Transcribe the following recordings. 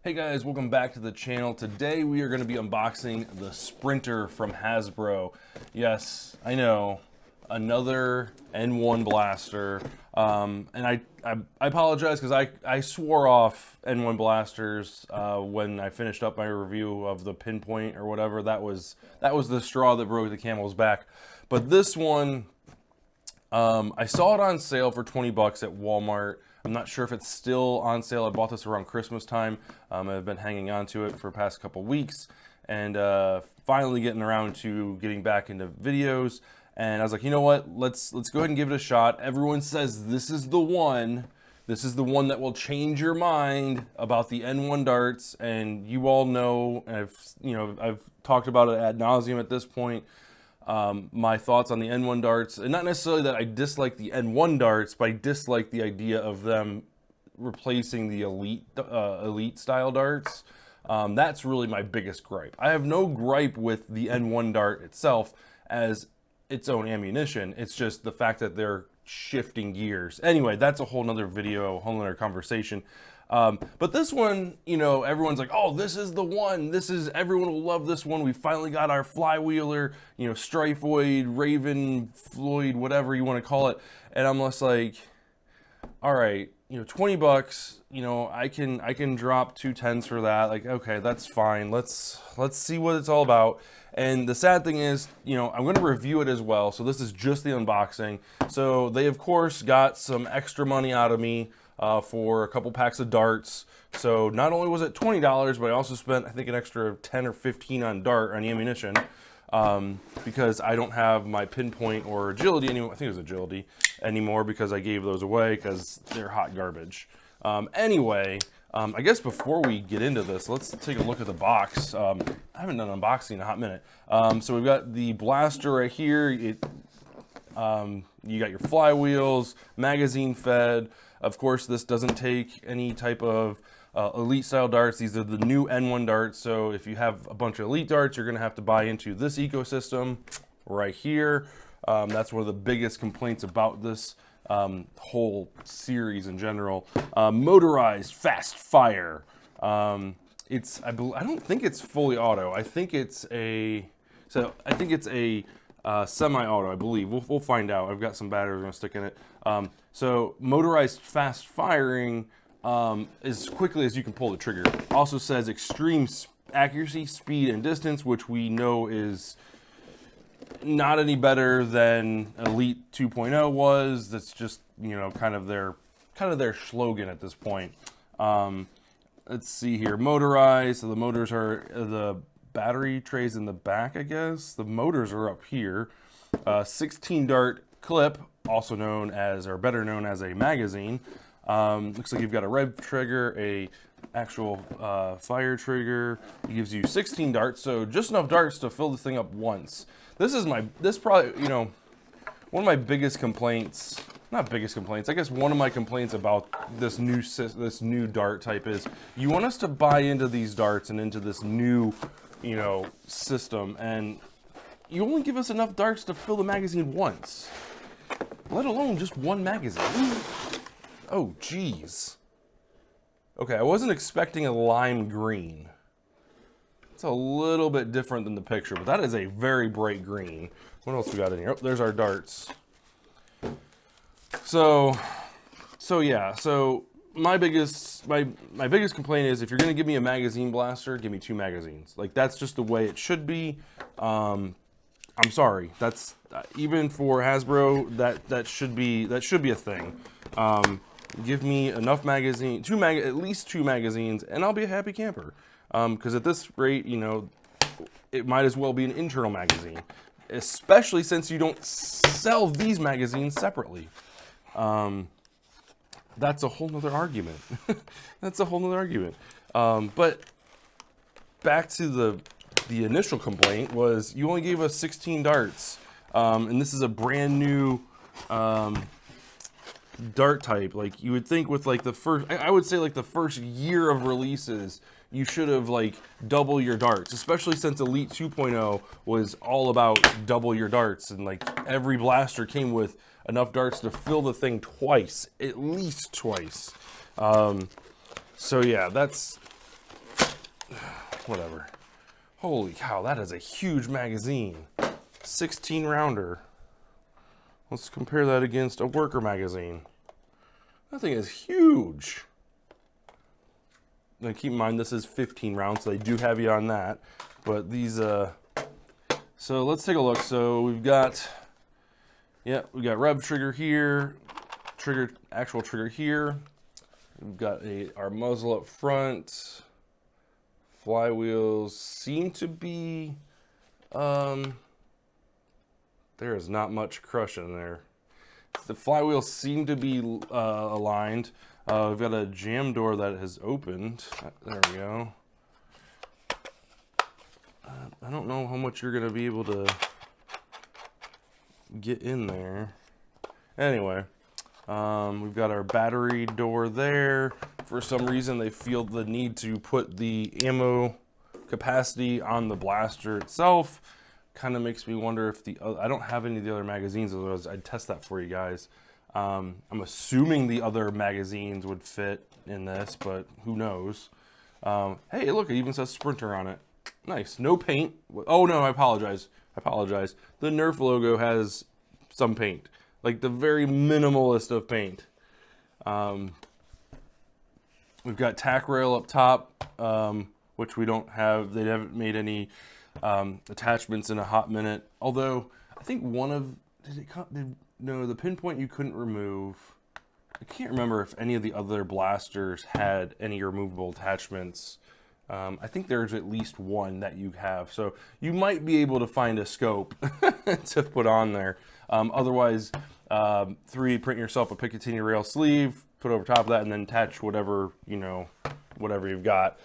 Hey guys, welcome back to the channel. Today we are going to be unboxing the Sprinter from Hasbro. Yes, I know, another N1 blaster. And I apologize because I swore off N1 blasters when I finished up my review of the Pinpoint or whatever. That was the straw that broke the camel's back. But this one, I saw it on sale for 20 bucks at Walmart. I'm not sure if it's still on sale. I bought this around Christmas time. I've been hanging on to it for the past couple weeks and finally getting around to getting back into videos. And I was like, you know what? Let's go ahead and give it a shot. Everyone says this is the one. This is the one that will change your mind about the N1 darts. And you all know, I've talked about it ad nauseum at this point. My thoughts on the N1 darts, and not necessarily that I dislike the N1 darts, but I dislike the idea of them replacing the elite style darts. That's really my biggest gripe. I have no gripe with the N1 dart itself as its own ammunition. It's just the fact that they're shifting gears. Anyway, that's a whole nother video, a whole nother conversation. But this one, you know, everyone's like, oh, this is the one. Everyone will love this one. We finally got our flywheeler, you know, Striphoid, Raven, Floyd, whatever you want to call it. And I'm just like, all right, you know, 20 bucks, you know, I can drop 2 10s for that. Like, okay, that's fine. Let's see what it's all about. And the sad thing is, you know, I'm going to review it as well. So this is just the unboxing. So they, of course, got some extra money out of me for a couple packs of darts. So not only was it $20, but I also spent, I think, an extra 10 or 15 on ammunition, because I don't have my Pinpoint or agility anymore. I think it was agility anymore because I gave those away because they're hot garbage. Anyway, I guess before we get into this, let's take a look at the box. I haven't done unboxing in a hot minute. So we've got the blaster right here. You got your flywheels, magazine fed. Of course, this doesn't take any type of elite style darts. These are the new N1 darts. So if you have a bunch of elite darts, you're going to have to buy into this ecosystem right here. That's one of the biggest complaints about this whole series in general. Motorized fast fire. I don't think it's fully auto. I think it's a semi-auto, I believe. We'll find out. I've got some batteries I'm going to stick in it. So motorized fast firing as quickly as you can pull the trigger. Also says extreme accuracy, speed, and distance, which we know is not any better than Elite 2.0 was. That's just, you know, kind of their slogan at this point. Let's see here. Motorized. So the motors are the battery trays in the back, I guess. The motors are up here. 16 dart clip, also known as, or better known as, a magazine. Looks like you've got a red trigger, a actual fire trigger. It gives you 16 darts, so just enough darts to fill this thing up once. This probably, you know, one of my biggest complaints. Not biggest complaints. I guess one of my complaints about this new dart type is you want us to buy into these darts and into this new, you know, system, and you only give us enough darts to fill the magazine once, let alone just one magazine. Oh, geez. Okay, I wasn't expecting a lime green. It's a little bit different than the picture, but that is a very bright green. What else we got in here? Oh, there's our darts. So yeah. So my biggest complaint is if you're gonna give me a magazine blaster, give me 2 magazines. Like, that's just the way it should be. I'm sorry. That's even for Hasbro. That should be a thing. Give me enough magazine, at least 2 magazines, and I'll be a happy camper. Because at this rate, you know, it might as well be an internal magazine, especially since you don't sell these magazines separately. That's a whole nother argument. That's a whole nother argument. But back to the initial complaint was you only gave us 16 darts, and this is a brand new dart type. Like, you would think with like the first, I would say like the first year of releases, you should have like double your darts, especially since Elite 2.0 was all about double your darts, and like every blaster came with enough darts to fill the thing twice, at least twice. So yeah, that's whatever. Holy cow, that is a huge magazine. 16 rounder. Let's compare that against a worker magazine. That thing is huge. Now keep in mind this is 15 rounds, so they do have you on that. But these, so let's take a look. So we've got, we got rev trigger here, actual trigger here. We've got our muzzle up front. Flywheels seem to be, there is not much crush in there. The flywheels seem to be aligned. We've got a jam door that has opened. There we go. I don't know how much you're going to be able to get in there. Anyway, we've got our battery door there. For some reason, they feel the need to put the ammo capacity on the blaster itself. Kind of makes me wonder if I don't have any of the other magazines, otherwise I'd test that for you guys. I'm assuming the other magazines would fit in this, but who knows. Hey, look, it even says Sprinter on it. Nice. No paint. Oh, no, I apologize. The Nerf logo has some paint. Like the very minimalist of paint. We've got tack rail up top, which we don't have. They haven't made any attachments in a hot minute. Although, I think one of... No, the pinpoint you couldn't remove. I can't remember if any of the other blasters had any removable attachments. I think there's at least one that you have. So you might be able to find a scope to put on there. Otherwise, 3, print yourself a Picatinny rail sleeve, put over top of that, and then attach whatever, whatever you've got.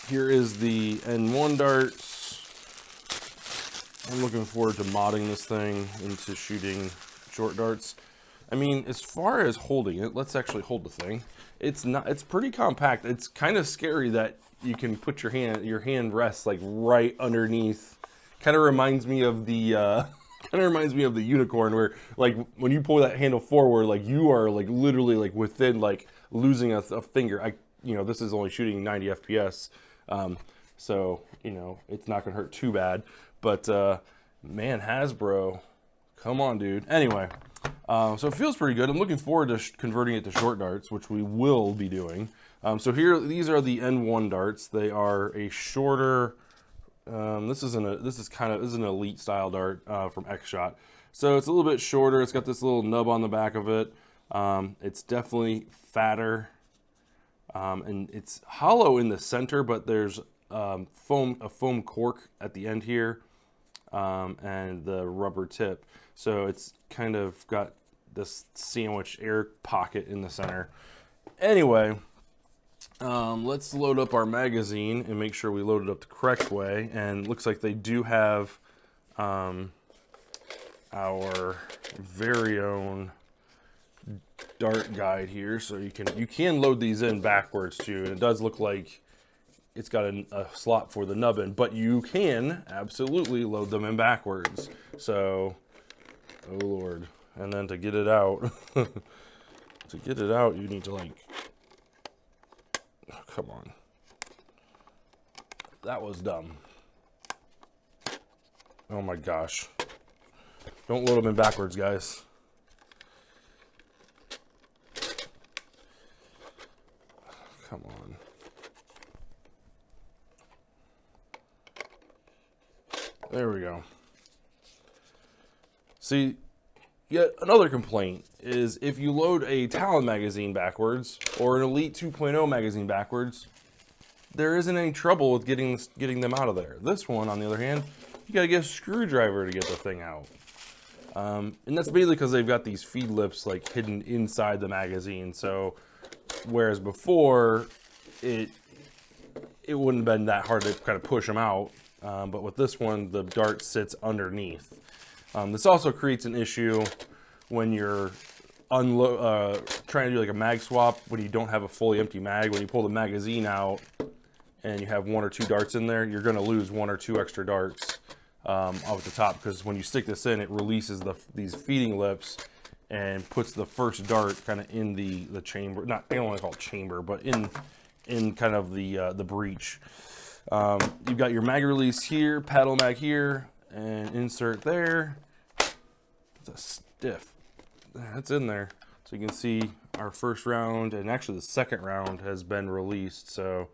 Here is the N1 darts. I'm looking forward to modding this thing into shooting short darts. I mean, as far as holding it, let's actually hold the thing. It's pretty compact. It's kind of scary that you can put your hand rests like right underneath. Kind of reminds me of the unicorn, where like when you pull that handle forward, like you are like literally like within like losing a finger. This is only shooting 90 FPS, so it's not gonna hurt too bad. But man, Hasbro, come on, dude. Anyway. So it feels pretty good. I'm looking forward to converting it to short darts, which we will be doing. So here, these are the N1 darts. They are a shorter. This is an elite style dart from X-Shot. So it's a little bit shorter. It's got this little nub on the back of it. It's definitely fatter, and it's hollow in the center, but there's a foam cork at the end here, and the rubber tip. So it's kind of got this sandwich air pocket in the center. Anyway, let's load up our magazine and make sure we load it up the correct way. And looks like they do have our very own dart guide here. So you can load these in backwards too. And it does look like it's got a slot for the nubbin, but you can absolutely load them in backwards. So... oh Lord. And then to get it out, you need to like, oh, come on. That was dumb. Oh my gosh. Don't load them in backwards, guys. Come on. There we go. See, yet another complaint is if you load a Talon magazine backwards or an Elite 2.0 magazine backwards, there isn't any trouble with getting them out of there. This one, on the other hand, you gotta get a screwdriver to get the thing out. And that's basically because they've got these feed lips like hidden inside the magazine. So, whereas before, it wouldn't have been that hard to kind of push them out. But with this one, the dart sits underneath. This also creates an issue when you're trying to do like a mag swap when you don't have a fully empty mag. When you pull the magazine out and you have 1 or 2 darts in there, you're going to lose 1 or 2 extra darts off the top, because when you stick this in, it releases these feeding lips and puts the first dart kind of in the chamber. Not, I don't want to call it chamber, but in in kind of the breech. You've got your mag release here, paddle mag here, and insert there. It's a stiff. That's in there. So you can see our first round, and actually the second round has been released. So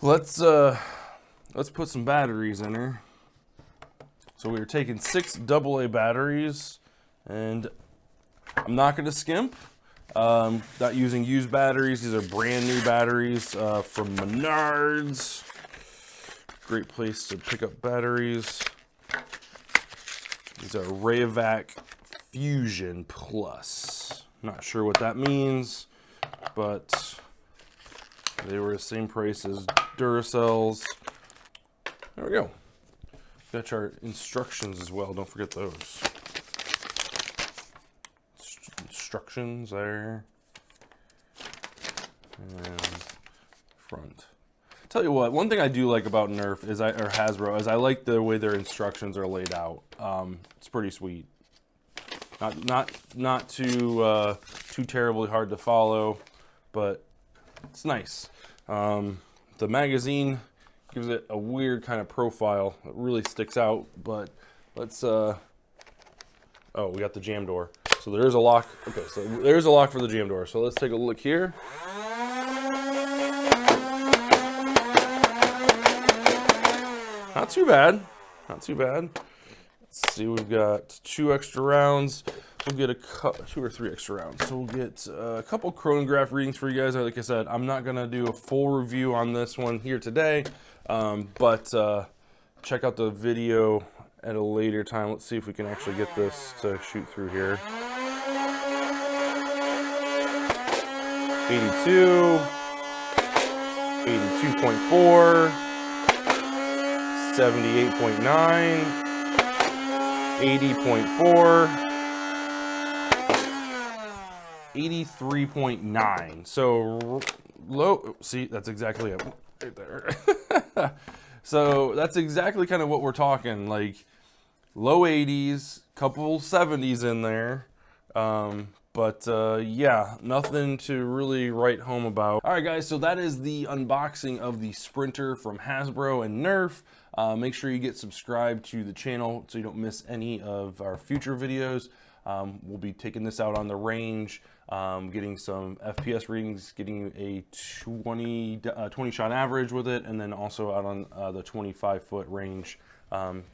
let's put some batteries in here. So we are taking 6 AA batteries, and I'm not going to skimp. Not using used batteries. These are brand new batteries from Menards. Great place to pick up batteries. These are Rayovac Fusion Plus. Not sure what that means, but they were the same price as Duracells. There we go. Got our instructions as well. Don't forget those. Instructions there. And front. Tell you what, one thing I do like about Nerf is or Hasbro is I like the way their instructions are laid out. It's pretty sweet. Not too terribly hard to follow, but it's nice. The magazine gives it a weird kind of profile. It really sticks out, but let's oh, we got the jam door. So there's a lock. Okay, so there's a lock for the jam door. So let's take a look here. Not too bad. Not too bad. Let's see, we've got 2 extra rounds. We'll get 2 or 3 extra rounds. So we'll get a couple chronograph readings for you guys. Like I said, I'm not gonna do a full review on this one here today, but check out the video at a later time. Let's see if we can actually get this to shoot through here. 82, 82.4, 78.9, 80.4, 83.9. So low, see, that's exactly it right there. So that's exactly kind of what we're talking, like low 80s, couple 70s in there. But yeah, nothing to really write home about. All right, guys, so that is the unboxing of the Sprinter from Hasbro and Nerf. Make sure you get subscribed to the channel so you don't miss any of our future videos. We'll be taking this out on the range, getting some FPS readings, getting a 20 shot average with it, and then also out on the 25-foot range.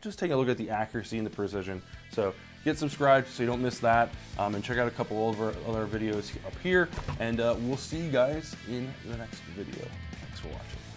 Just take a look at the accuracy and the precision. So get subscribed so you don't miss that, and check out a couple of our other videos up here, and we'll see you guys in the next video. Thanks for watching.